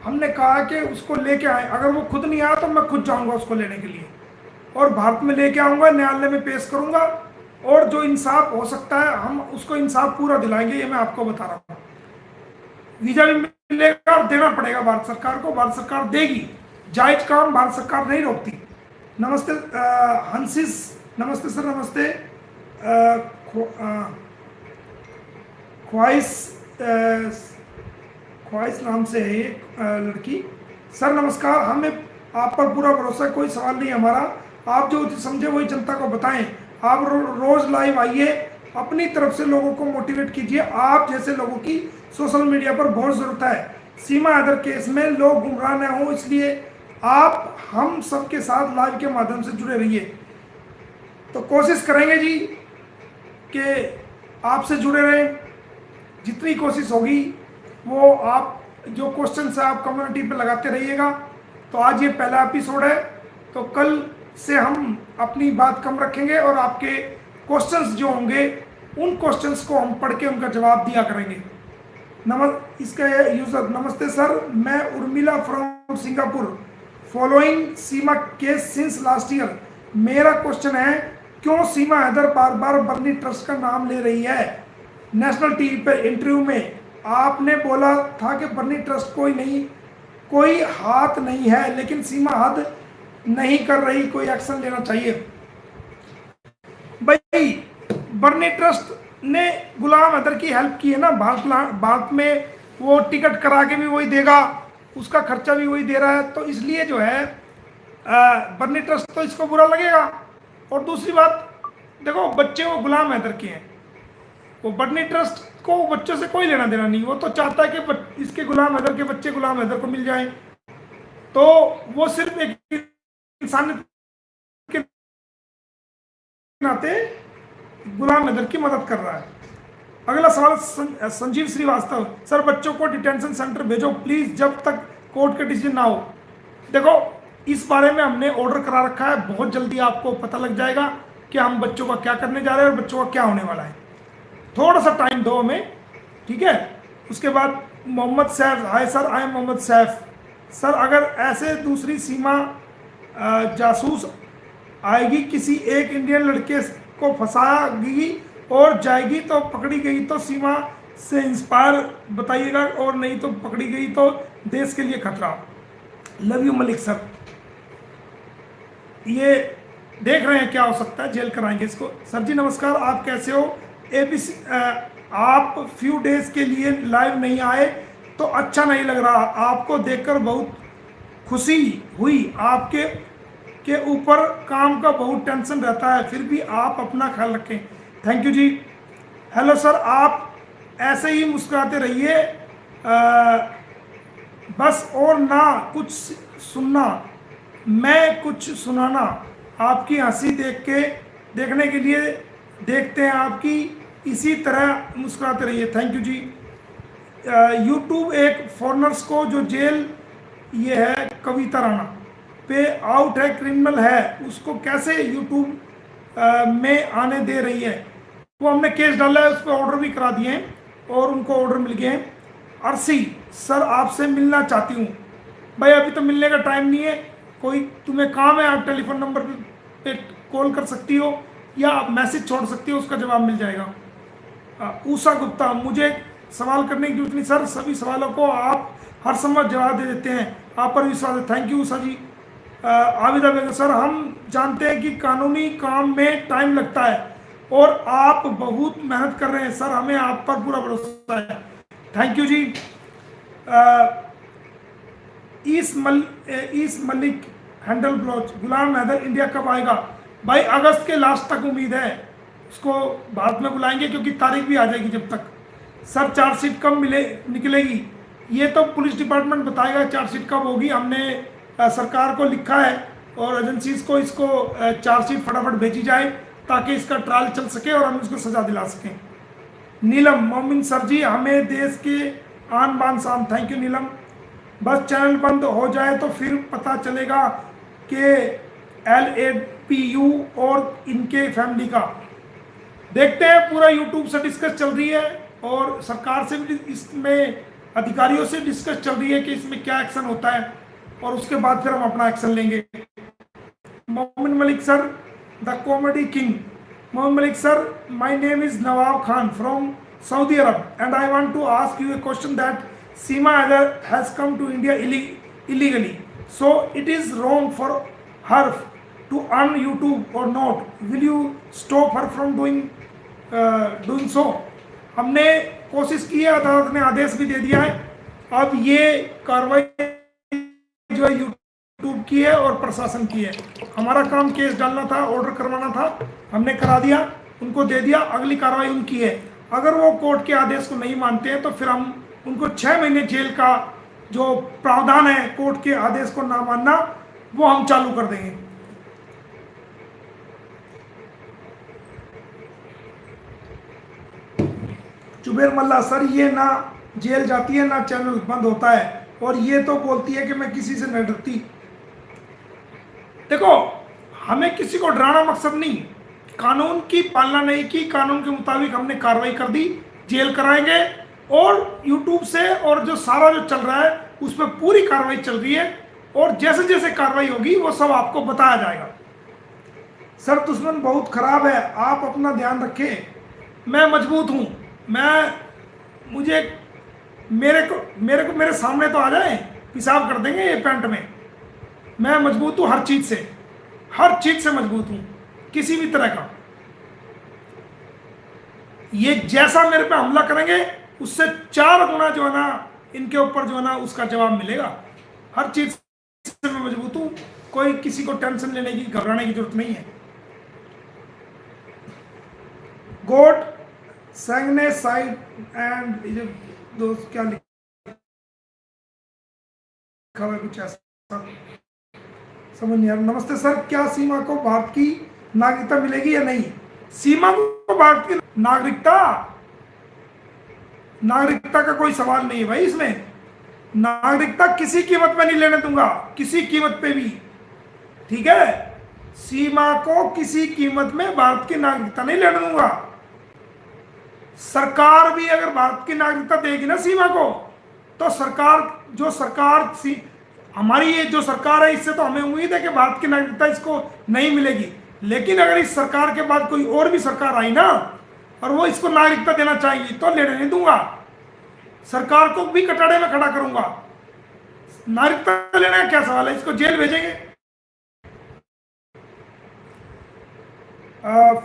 हमने कहा कि उसको लेके आए, अगर वो खुद नहीं आया तो मैं खुद जाऊंगा उसको लेने के लिए और भारत में लेके आऊंगा, न्यायालय में पेश करूंगा और जो इंसाफ हो सकता है हम उसको इंसाफ पूरा दिलाएंगे, ये मैं आपको बता रहा हूँ। वीजा भी मिलेगा और देना पड़ेगा भारत सरकार को, भारत सरकार देगी, जायज काम भारत सरकार नहीं रोकती। नमस्ते हंसिस, नमस्ते सर, नमस्ते ख्वाहिश नाम से है एक लड़की। सर नमस्कार, हमें आप पर पूरा भरोसा, कोई सवाल नहीं हमारा, आप जो समझे वही जनता को बताएं। आप रोज लाइव आइए, अपनी तरफ से लोगों को मोटिवेट कीजिए, आप जैसे लोगों की सोशल मीडिया पर बहुत ज़रूरत है। सीमा हैदर केस में लोग गुमराह न हो, इसलिए आप हम सबके साथ लाइव के माध्यम से जुड़े रहिए। तो कोशिश करेंगे जी कि आपसे जुड़े रहें, जितनी कोशिश होगी वो आप जो क्वेश्चन है आप कम्युनिटी पे लगाते रहिएगा। तो आज ये पहला एपिसोड है, तो कल से हम अपनी बात कम रखेंगे और आपके क्वेश्चंस जो होंगे उन क्वेश्चंस को हम पढ़ के उनका जवाब दिया करेंगे। इसका यूजर, नमस्ते सर, मैं Urmila from Singapore, following Seema case since last year. मेरा क्वेश्चन है, क्यों सीमा हैदर बार बार बर्नी ट्रस्ट का नाम ले रही है? नेशनल टीवी पर इंटरव्यू में आपने बोला था कि बर्नी ट्रस्ट कोई हाथ नहीं है, लेकिन सीमा हद नहीं कर रही, कोई एक्शन लेना चाहिए। भाई, बर्नी ट्रस्ट ने गुलाम हैदर की हेल्प की है ना, भारत में वो टिकट करा के भी वही देगा, उसका खर्चा भी वही दे रहा है, तो इसलिए जो है बर्नी ट्रस्ट तो इसको बुरा लगेगा। और दूसरी बात, देखो बच्चे वो गुलाम हैदर के हैं, वो बर्नी ट्रस्ट को बच्चों से कोई लेना देना नहीं, वो तो चाहता है कि इसके गुलाम हैदर के बच्चे गुलाम हैदर को मिल जाएं, तो वो सिर्फ एक इंसानियत के नाते गुलाम हैदर की मदद कर रहा है। अगला सवाल संजीव श्रीवास्तव, सर बच्चों को डिटेंशन सेंटर भेजो प्लीज जब तक कोर्ट का डिसीजन ना हो। देखो, इस बारे में हमने ऑर्डर करा रखा है, बहुत जल्दी आपको पता लग जाएगा कि हम बच्चों का क्या करने जा रहे हैं और बच्चों का क्या होने वाला है। थोड़ा सा टाइम दो हमें, ठीक है। उसके बाद Mohammad Saif, hi sir, I am Mohammad Saif. Sir अगर ऐसे दूसरी सीमा जासूस आएगी, किसी एक इंडियन लड़के को फंसाएगी और जाएगी तो पकड़ी गई तो सीमा से इंस्पायर बताइएगा, और नहीं तो पकड़ी गई तो देश के लिए खतरा। Love you Malik sir. ये देख रहे हैं क्या हो सकता है, जेल कराएंगे इसको। सर जी नमस्कार, आप कैसे हो? एबीसी आप फ्यू डेज के लिए लाइव नहीं आए तो अच्छा नहीं लग रहा, आपको देखकर बहुत खुशी हुई, आपके के ऊपर काम का बहुत टेंशन रहता है, फिर भी आप अपना ख्याल रखें, thank you ji. Hello sir, आप ऐसे ही मुस्कुराते रहिए बस, और ना कुछ सुनना, मैं कुछ सुनाना, आपकी हंसी देखने के लिए देखते हैं आपकी, इसी तरह मुस्कुराते रहिए, थैंक यू जी। यूट्यूब एक फॉरनर्स को जो जेल, ये है कविता राणा, पे आउट है, क्रिमिनल है, उसको कैसे यूट्यूब में आने दे रही है? वो हमने केस डाला है, उस पर ऑर्डर भी करा दिए हैं और उनको ऑर्डर मिल गए हैं। अर्सी, सर आपसे मिलना चाहती हूँ। भाई अभी तो मिलने का टाइम नहीं है, कोई तुम्हें काम है आप टेलीफोन नंबर पे कॉल कर सकती हो या आप मैसेज छोड़ सकती हो, उसका जवाब मिल जाएगा। ऊषा गुप्ता, मुझे सवाल करने की जरूरत नहीं सर, सभी सवालों को आप हर समय जवाब दे देते हैं, आप पर विश्वास है, thank you Usha ji. Abida Begum, sir हम जानते हैं कि कानूनी काम में टाइम लगता है और आप बहुत मेहनत कर रहे हैं सर, हमें आप पर पूरा भरोसा है, थैंक यू जी। ईस मलिक हैंडल ब्लॉच, गुलाम हैदर इंडिया कब आएगा? भाई अगस्त के लास्ट तक उम्मीद है, उसको भारत में बुलाएंगे क्योंकि तारीख भी आ जाएगी जब तक। सर चार्जशीट कब निकलेगी? ये तो पुलिस डिपार्टमेंट बताएगा चार्जशीट कब होगी, हमने सरकार को लिखा है और एजेंसीज को इसको चार्जशीट फटाफट भेजी जाए ताकि इसका ट्रायल चल सके और हम इसको सजा दिला सकें। नीलम मोमिन सर जी, हमें देश के आन बान शान। थैंक यू नीलम। बस चैनल बंद हो जाए तो फिर पता चलेगा कि LAPU और इनके फैमिली का। देखते हैं, पूरा यूट्यूब से डिस्कस चल रही है और सरकार से भी इसमें अधिकारियों से डिस्कस चल रही है कि इसमें क्या एक्शन होता है, और उसके बाद फिर हम अपना एक्शन लेंगे। Momin Malik sir, the comedy king. Momin Malik sir, my name is Nawab Khan from Saudi Arab and I want to ask you a question that Seema has come to India illegally. So it is wrong for her to earn YouTube or not? Will you stop her from doing so? हमने कोशिश की है, अदालत ने आदेश भी दे दिया है। अब ये कार्रवाई जो है यूट्यूब की है और प्रशासन की है। हमारा काम केस डालना था, ऑर्डर करवाना था, हमने करा दिया, उनको दे दिया, अगली कार्रवाई उनकी है। अगर वो कोर्ट के आदेश को नहीं मानते हैं तो फिर हम उनको 6 महीने जेल का जो प्रावधान है कोर्ट के आदेश को ना मानना, वो हम चालू कर देंगे। जुबेर मल्ला सर, ये ना जेल जाती है ना चैनल बंद होता है, और ये तो बोलती है कि मैं किसी से नहीं डरती। देखो, हमें किसी को डराना मकसद नहीं, कानून की पालना नहीं की, कानून के मुताबिक हमने कार्रवाई कर दी, जेल कराएंगे। और यूट्यूब से और जो सारा जो चल रहा है उस पर पूरी कार्रवाई चल रही है, और जैसे जैसे कार्रवाई होगी वो सब आपको बताया जाएगा। सर दुश्मन बहुत खराब है, आप अपना ध्यान रखें। मैं मजबूत हूँ, मेरे सामने तो आ जाए, पेशाब कर देंगे ये पैंट में। मैं मजबूत हूँ, हर चीज से मजबूत हूँ, किसी भी तरह का। ये जैसा मेरे पे हमला करेंगे उससे 4 गुना जो है ना इनके ऊपर जो है ना उसका जवाब मिलेगा। हर चीज से मैं मजबूत हूं, कोई किसी को टेंशन लेने की, घबराने की जरूरत नहीं है। गॉड संगने साइड एंड दोस्त क्या लिखा है, कुछ ऐसा समझ नहीं आ रहा। नमस्ते सर, क्या सीमा को भारत की नागरिकता मिलेगी या नहीं? सीमा को भारत की नागरिकता का कोई सवाल नहीं है भाई। इसमें नागरिकता किसी कीमत पे नहीं लेने दूंगा, किसी कीमत पे भी, ठीक है। सीमा को किसी कीमत में भारत की नागरिकता नहीं लेने दूंगा। सरकार भी अगर भारत की नागरिकता देगी ना सीमा को, तो हमारी ये जो सरकार है, इससे तो हमें उम्मीद है कि भारत की नागरिकता इसको नहीं मिलेगी। लेकिन अगर इस सरकार के बाद कोई और भी सरकार आई ना और वो इसको नागरिकता देना चाहेगी तो लेने नहीं दूंगा, सरकार को भी कटारे में खड़ा करूंगा। नागरिकता लेने का क्या सवाल है, इसको जेल भेजेंगे।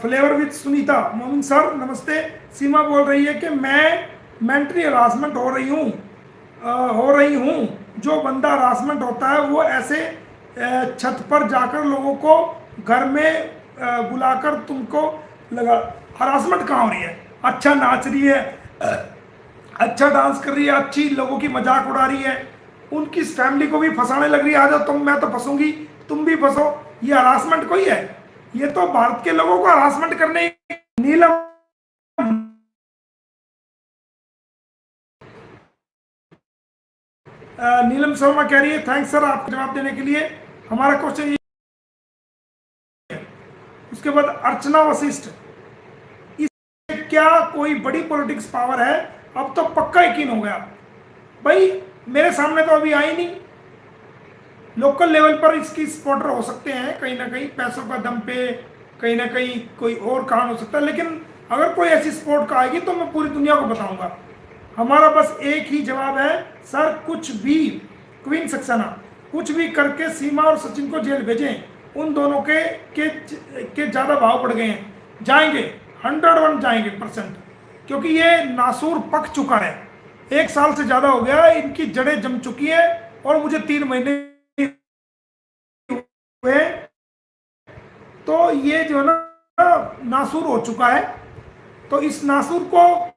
Flavour with Sunita. मोमिन सर नमस्ते, सीमा बोल रही है कि मैं मेंटली हरासमेंट हो रही हूँ। जो बंदा हरासमेंट होता है वो ऐसे छत पर जाकर लोगों को घर में बुलाकर तुमको लगा। हरासमेंट कहाँ हो रही है? अच्छा नाच रही है, अच्छा डांस कर रही है, अच्छी लोगों की मजाक उड़ा रही है, उनकी फैमिली को भी फंसाने लग रही है। आ जाओ मैं तो फंसूंगी, तुम भी फंसो। ये हरासमेंट कोई है? ये तो भारत के लोगों को हरासमेंट करने। नीलम शर्मा कह रही है थैंक्स सर आपको जवाब देने के लिए। हमारा क्वेश्चन ये। उसके बाद अर्चना वशिष्ठ, इसमें क्या कोई बड़ी पॉलिटिक्स पावर है? अब तो पक्का यकीन हो गया भाई, मेरे सामने तो अभी आई नहीं। लोकल लेवल पर इसकी सपोर्टर हो सकते हैं, कहीं ना कहीं पैसों का दम पे, कहीं ना कहीं कोई और कारण हो सकता है, लेकिन अगर कोई ऐसी सपोर्ट का आएगी तो मैं पूरी दुनिया को बताऊंगा। हमारा बस एक ही जवाब है सर, कुछ भी क्वीन सक्सेना कुछ भी करके सीमा और सचिन को जेल भेजें। उन दोनों के ज़्यादा भाव बढ़ गए हैं, जाएंगे 101 जाएंगे %, क्योंकि ये नासूर पक चुका है। 1 साल से ज़्यादा हो गया, इनकी जड़ें जम चुकी है और मुझे 3 महीने हुए, तो ये जो है ना नासूर हो चुका है। तो इस नासूर को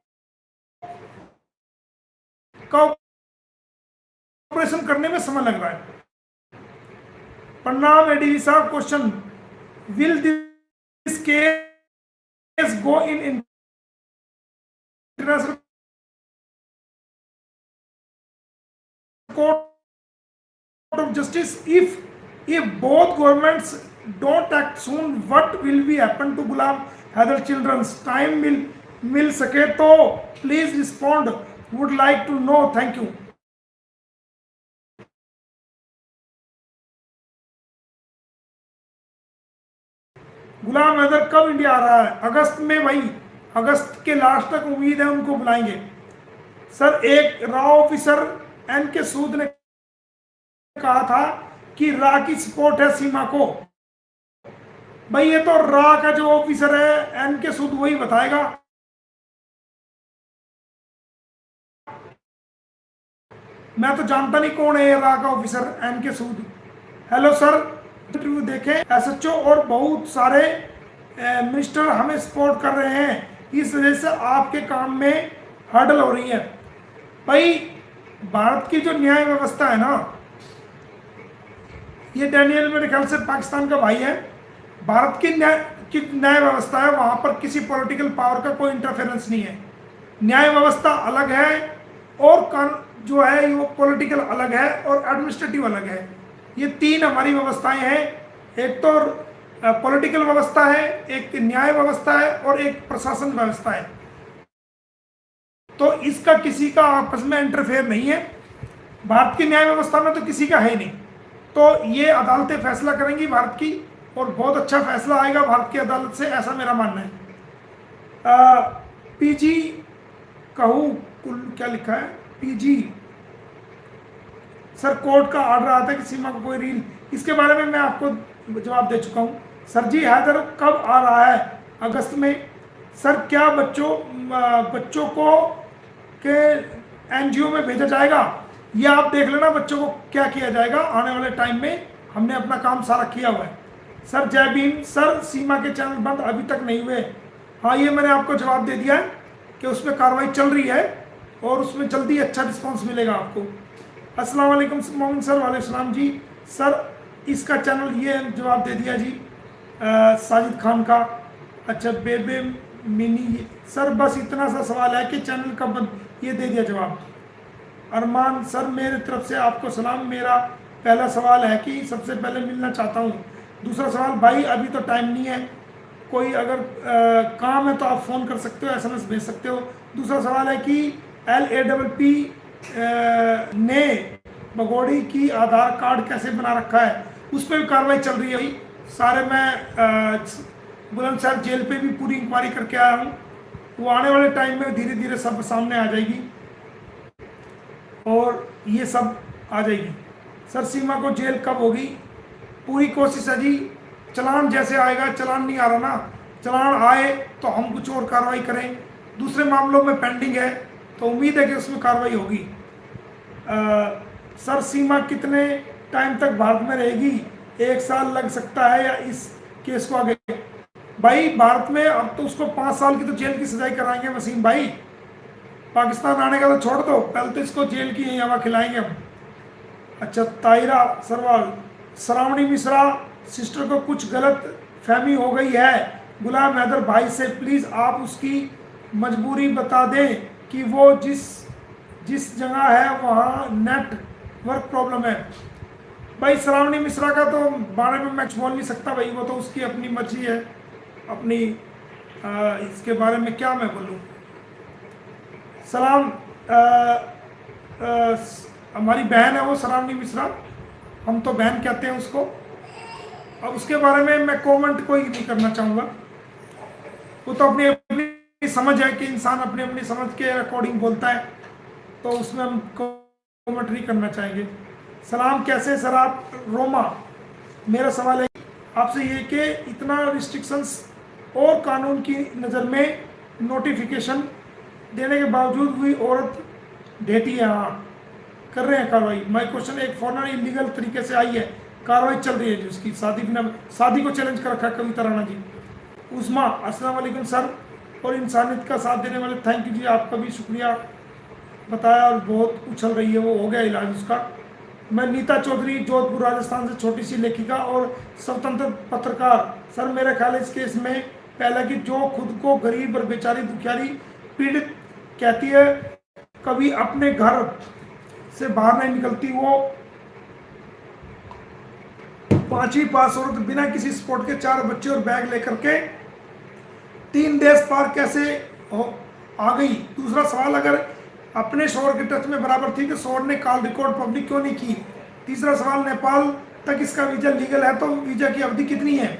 ऑपरेशन करने में समय लग रहा है। प्रणाम एडीवी साहब, question, will this case case go in international court of justice if both governments don't act soon, what will be happen to Ghulam Hyder children's? Time will मिल सके तो please respond, would like to know, thank you. Ghulam Haider कब India आ रहा है? अगस्त में भाई, अगस्त के last तक उम्मीद है उनको बुलाएंगे। सर एक रॉ ऑफिसर एन के सूद ने कहा था कि रा की सपोर्ट है सीमा को। भाई ये तो रा का जो ऑफिसर है एन के सूद वही बताएगा। मैं तो जानता नहीं कौन है रा का ऑफिसर एन के सूद। हेलो सर, इंटरव्यू देखें, एसएचओ और बहुत सारे मिनिस्टर हमें सपोर्ट कर रहे हैं, इस वजह से आपके काम में हर्डल हो रही है। भाई भारत की जो न्याय व्यवस्था है ना, ये डैनियल मेरे ख्याल से पाकिस्तान का भाई है। भारत की न्याय व्यवस्था है, वहां पर किसी पॉलिटिकल पावर का कोई इंटरफेरेंस नहीं है। न्याय व्यवस्था अलग है और जो है वो पॉलिटिकल अलग है और एडमिनिस्ट्रेटिव अलग है। ये तीन हमारी व्यवस्थाएं हैं, एक तो पॉलिटिकल व्यवस्था है, एक न्याय व्यवस्था है और एक प्रशासन व्यवस्था है। तो इसका किसी का आपस में इंटरफेयर नहीं है। भारत की न्याय व्यवस्था में तो किसी का है नहीं, तो ये अदालतें फैसला करेंगी भारत की, और बहुत अच्छा फैसला आएगा भारत की अदालत से, ऐसा मेरा मानना है। पीजी कहूँ क्या लिखा है, पीजी सर कोर्ट का ऑर्डर आता है कि सीमा को कोई रील, इसके बारे में मैं आपको जवाब दे चुका हूँ। सर जी हैदर कब आ रहा है? अगस्त में। सर क्या बच्चों को के एनजीओ में भेजा जाएगा? ये आप देख लेना बच्चों को क्या किया जाएगा आने वाले टाइम में, हमने अपना काम सारा किया हुआ है। सर जय भीम। सर सीमा के चैनल बंद अभी तक नहीं हुए। हाँ ये मैंने आपको जवाब दे दिया है कि उसमें कार्रवाई चल रही है और उसमें जल्दी अच्छा रिस्पांस मिलेगा आपको। अस्सलाम वालेकुम मोमिन सर। वालेकुम जी। सर इसका चैनल, ये जवाब दे दिया जी साजिद खान का। अच्छा बेबे मिनी, सर बस इतना सा सवाल है कि चैनल कब बंद, ये दे दिया जवाब। अरमान सर मेरे तरफ से आपको सलाम। मेरा पहला सवाल है कि सबसे पहले मिलना चाहता हूँ। दूसरा सवाल भाई अभी तो टाइम नहीं है, कोई अगर काम है तो आप फ़ोन कर सकते हो, एसएमएस भेज सकते हो। दूसरा सवाल है कि LAPP ने बगोड़ी की आधार कार्ड कैसे बना रखा है, उस पर भी कार्रवाई चल रही है भाई। सारे मैं बुलंदशहर जेल पे भी पूरी इंक्वायरी करके आया हूँ, वो आने वाले टाइम में धीरे धीरे सब सामने आ जाएगी और ये सब आ जाएगी। सर सीमा को जेल कब होगी? पूरी कोशिश है जी, चलान जैसे आएगा, चलान नहीं आ रहा ना, चलान आए तो हम कुछ और कार्रवाई करें। दूसरे मामलों में पेंडिंग है तो उम्मीद है कि उसमें कार्रवाई होगी। सर सीमा कितने टाइम तक भारत में रहेगी? 1 साल लग सकता है या इस केस को आगे? भाई भारत में अब तो उसको 5 साल की तो जेल की सजाई कराएंगे वसीम भाई। पाकिस्तान आने का तो छोड़ दो, पहले तो इसको जेल की हवा खिलाएंगे हम। अच्छा ताहिरा सरवाल, श्रावणी मिश्रा सिस्टर को कुछ गलत फहमी हो गई है गुलाम हैदर भाई से, प्लीज़ आप उसकी मजबूरी बता दें कि वो जिस जगह है वहाँ नेटवर्क प्रॉब्लम है। भाई श्रावणी मिश्रा का तो बारे में मैं बोल नहीं सकता भाई, वो तो उसकी अपनी मर्जी है, अपनी इसके बारे में क्या मैं बोलूँ। सलाम हमारी बहन है वो श्रावणी मिश्रा, हम तो बहन कहते हैं उसको। अब उसके बारे में मैं कमेंट कोई नहीं करना चाहूँगा, वो तो अपनी अपनी समझ है कि इंसान अपनी अपनी समझ के अकॉर्डिंग बोलता है, तो उसमें हम कमेंट नहीं करना चाहेंगे। सलाम कैसे सर आप? रोमा, मेरा सवाल है आपसे ये कि इतना रिस्ट्रिक्शंस और कानून की नज़र में नोटिफिकेशन देने के बावजूद हुई औरत ढेटी है, हाँ कर रहे हैं कार्रवाई। माई क्वेश्चन, एक फॉरनर इलीगल तरीके से आई है, कार्रवाई चल रही है जी उसकी, शादी को चैलेंज कर रखा है कविता राणा जी। उस्मा अस्सलाम वालेकुम सर, और इंसानियत का साथ देने वाले थैंक यू जी, आपका भी शुक्रिया। बताया और बहुत उछल रही है, वो हो गया इलाज उसका। मैं नीता चौधरी जोधपुर राजस्थान से, छोटी सी लेखिका और स्वतंत्र पत्रकार। सर मेरा ख्याल इस केस में पहला कि जो खुद को गरीब और बेचारी दुखियारी पीड़ित कहती है, कभी अपने घर से बाहर नहीं निकलती, वो 5वीं पास औरत बिना किसी स्पोर्ट के 4 बच्चे और बैग लेकर के 3 देश पार कैसे आ गई। दूसरा सवाल, अगर अपने शोहर के टच में बराबर थी तो शोहर ने कॉल रिकॉर्ड पब्लिक क्यों नहीं की। तीसरा सवाल, नेपाल तक इसका वीजा लीगल है तो वीजा की अवधि कितनी है।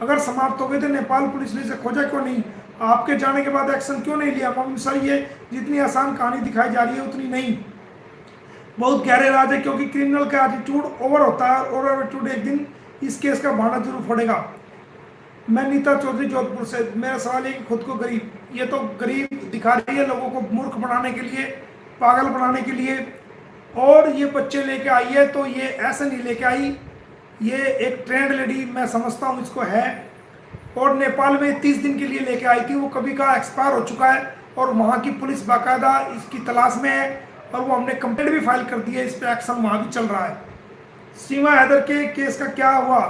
अगर समाप्त हो गए तो नेपाल पुलिस ने इसे खोजा क्यों नहीं। आपके जाने के बाद एक्शन क्यों नहीं लिया। मोहम्मद सर, ये जितनी आसान कहानी दिखाई जा रही है उतनी नहीं, बहुत गहरे राज है, क्योंकि क्रिमिनल का एटीट्यूड ओवर होता है और एटीट्यूड एक दिन इस केस का भाड़ा जरूर फोड़ेगा। मैं नीता चौधरी जोधपुर से। मेरा सवाल है कि खुद को गरीब, ये तो गरीब दिखा रही है लोगों को मूर्ख बनाने के लिए, पागल बनाने के लिए, और ये बच्चे लेके आई है तो ये ऐसे नहीं लेके आई, ये एक ट्रेंड लेडी मैं समझता हूँ इसको है, और नेपाल में 30 दिन के लिए लेके आई थी, वो कभी का एक्सपायर हो चुका है और वहाँ की पुलिस बाकायदा इसकी तलाश में है और वो हमने कंप्लेंट भी फाइल कर दी है, इस पर एक्शन वहाँ भी चल रहा है। सीमा हैदर के केस का क्या हुआ,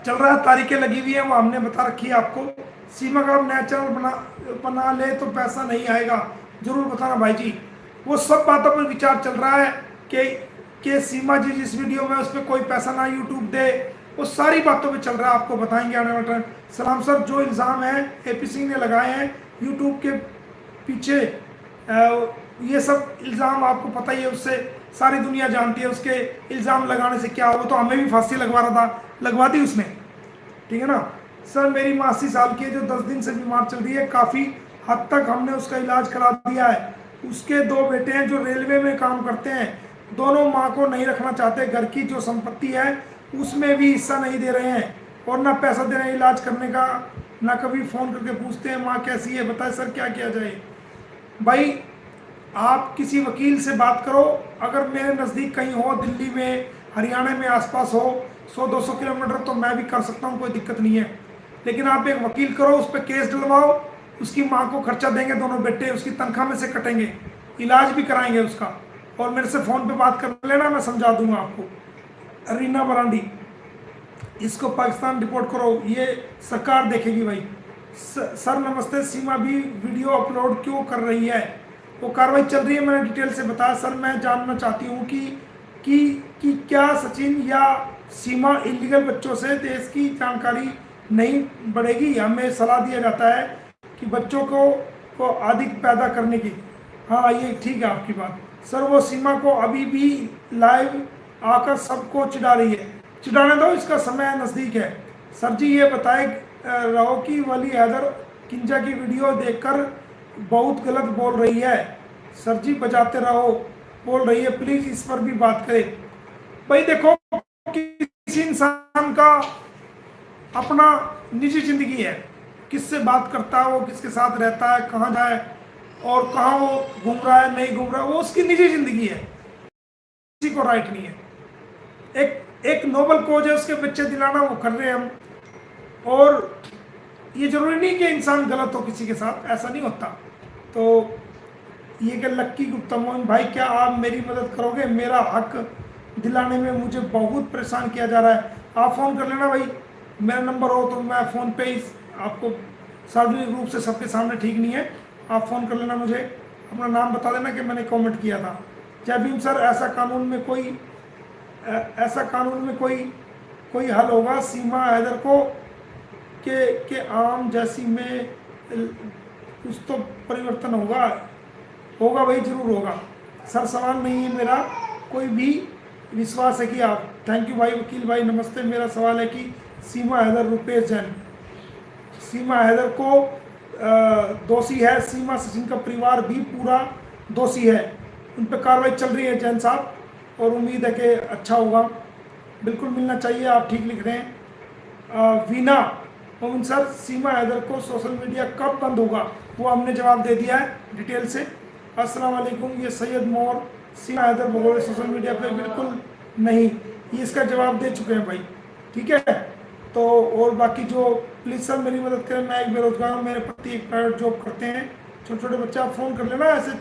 चल रहा है, तारीखें लगी हुई है, वो हमने बता रखी है आपको। सीमा का नया चैनल बना ले तो पैसा नहीं आएगा, जरूर बताना भाई जी। वो सब बातों पर विचार चल रहा है कि सीमा जी जिस वीडियो में उस पर कोई पैसा ना यूट्यूब दे, वो सारी बातों पे चल रहा है, आपको बताएंगे आने वाले टाइम। सलाम सर, जो इल्ज़ाम है एपी सिंह ने लगाए हैं यूट्यूब के पीछे, ये सब इल्ज़ाम आपको पता ही है, उससे सारी दुनिया जानती है उसके इल्ज़ाम लगाने से क्या हो, तो हमें भी फांसी लगवा रहा था, लगवा दी उसने, ठीक है ना। सर, मेरी माँ 80 साल की है जो 10 दिन से बीमार चल रही है, काफ़ी हद तक हमने उसका इलाज करा दिया है। उसके 2 बेटे हैं जो रेलवे में काम करते हैं, दोनों माँ को नहीं रखना चाहते, घर की जो संपत्ति है उसमें भी हिस्सा नहीं दे रहे हैं और ना पैसा दे रहे हैं इलाज करने का, ना कभी फ़ोन करके पूछते हैं माँ कैसी है, बताए सर क्या किया जाए। भाई आप किसी वकील से बात करो, अगर मेरे नज़दीक कहीं हो, दिल्ली में, हरियाणा में आसपास हो 100-200 किलोमीटर, तो मैं भी कर सकता हूँ, कोई दिक्कत नहीं है। लेकिन आप एक वकील करो, उस पर केस डलवाओ, उसकी माँ को खर्चा देंगे, दोनों बेटे उसकी तनख्वाह में से कटेंगे, इलाज भी कराएंगे उसका, और मेरे से फ़ोन पे बात कर लेना, मैं समझा दूंगा आपको। रीना बरांडी, इसको पाकिस्तान रिपोर्ट करो, ये सरकार देखेगी भाई। सर नमस्ते, सीमा भी वीडियो अपलोड क्यों कर रही है, वो कार्रवाई चल रही है, मैंने डिटेल से बताया। सर मैं जानना चाहती हूँ कि क्या सचिन या सीमा इलीगल बच्चों से देश की जानकारी नहीं बढ़ेगी। हमें सलाह दिया जाता है कि बच्चों को अधिक पैदा करने की। हाँ ये ठीक है आपकी बात। सर वो सीमा को अभी भी लाइव आकर सबको चिढ़ा रही है, चिढ़ाने दो, इसका समय नज़दीक है। सर जी ये बताए रहो कि वली हैदर किंजा की वीडियो देखकर बहुत गलत बोल रही है। सर जी बजाते रहो, बोल रही है, प्लीज़ इस पर भी बात करें। भाई देखो, किसी इंसान का अपना निजी ज़िंदगी है, किससे बात करता है, वो किसके साथ रहता है, कहाँ जाए और कहाँ वो घूम रहा है नहीं घूम रहा है, वो उसकी निजी ज़िंदगी है, किसी को राइट नहीं है। एक नोबल कोज है, उसके बच्चे दिलाना वो कर रहे हैं हम, और ये जरूरी नहीं कि इंसान गलत हो किसी के साथ, ऐसा नहीं होता। तो ये कि लक्की गुप्ता मोहन भाई, क्या आप मेरी मदद करोगे, मेरा हक दिलाने में मुझे बहुत परेशान किया जा रहा है। आप फ़ोन कर लेना भाई, मेरा नंबर हो तो मैं फ़ोन पे ही आपको, सार्वजनिक रूप से सबके सामने ठीक नहीं है, आप फ़ोन कर लेना, मुझे अपना नाम बता देना कि मैंने कमेंट किया था। जय भीम सर, ऐसा कानून में कोई हल होगा सीमा हैदर को के आम जैसी में कुछ तो परिवर्तन होगा भाई, जरूर होगा सर। सवाल नहीं है मेरा, कोई भी विश्वास है कि आप, थैंक यू भाई। वकील भाई नमस्ते, मेरा सवाल है कि सीमा हैदर, रुपेश जैन, सीमा हैदर को दोषी है, सीमा सचिन का परिवार भी पूरा दोषी है, उन पर कार्रवाई चल रही है जैन साहब, और उम्मीद है कि अच्छा होगा, बिल्कुल मिलना चाहिए, आप ठीक लिख रहे हैं। वीना मोमिन सर, सीमा हैदर को सोशल मीडिया कब बंद होगा, वो हमने जवाब दे दिया है डिटेल से। अस्सलाम वालेकुम, ये सैयद मोर, सीमा हैदर भगोड़े सोशल मीडिया पे बिल्कुल नहीं, ये इसका जवाब दे चुके हैं भाई, ठीक है। तो और बाकी जो, प्लीज़ सर मेरी मदद करें, मैं एक बेरोजगार हूँ, मेरे पति एक प्राइवेट जॉब करते हैं, छोटे छोटे बच्चे, आप फ़ोन कर लेना, ऐसे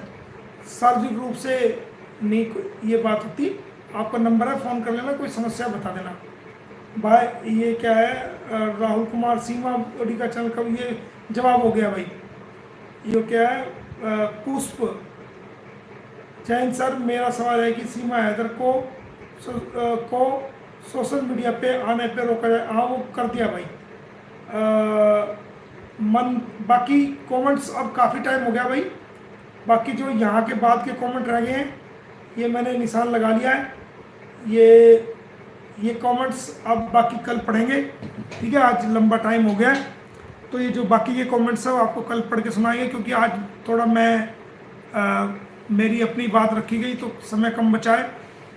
सार्वजनिक रूप से नहीं ये बात होती, आपका नंबर है, फ़ोन कर लेना, कोई समस्या बता देना भाई। ये क्या है, राहुल कुमार सीमा ओडी का चैनल कब, ये जवाब हो गया भाई। ये क्या है, पुष्प जैन सर, मेरा सवाल है कि सीमा हैदर को सोशल मीडिया पे आने पे रोका जाए। हाँ वो कर दिया भाई। बाकी कमेंट्स अब काफ़ी टाइम हो गया भाई, बाकी जो यहाँ के बाद के कमेंट रह गए हैं ये मैंने निशान लगा लिया है। ये कमेंट्स अब बाकी कल पढ़ेंगे, ठीक है। आज लंबा टाइम हो गया है, तो ये जो बाकी के कमेंट्स हैं वो आपको कल पढ़ के सुनाएंगे, क्योंकि आज थोड़ा मेरी अपनी बात रखी गई तो समय कम बचा है।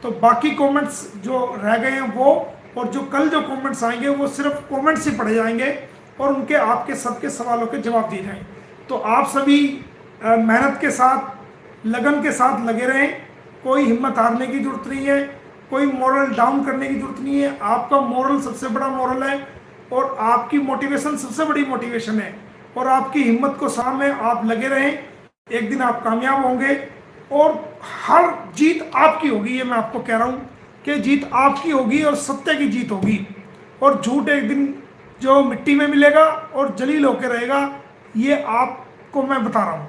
तो बाकी कमेंट्स जो रह गए हैं वो, और जो कल जो कमेंट्स आएंगे वो सिर्फ कमेंट्स ही पढ़े जाएंगे और उनके आपके सबके सवालों के जवाब दिए जाएंगे। तो आप सभी मेहनत के साथ, लगन के साथ लगे रहें, कोई हिम्मत हारने की जरूरत नहीं है, कोई मोरल डाउन करने की जरूरत नहीं है। आपका मोरल सबसे बड़ा मोरल है और आपकी मोटिवेशन सबसे बड़ी मोटिवेशन है, और आपकी हिम्मत को सामने आप लगे रहें, एक दिन आप कामयाब होंगे और हर जीत आपकी होगी। ये मैं आपको कह रहा हूँ कि जीत आपकी होगी और सत्य की जीत होगी, और झूठ एक दिन जो मिट्टी में मिलेगा और जलील होकर रहेगा, ये आपको मैं बता रहा हूँ।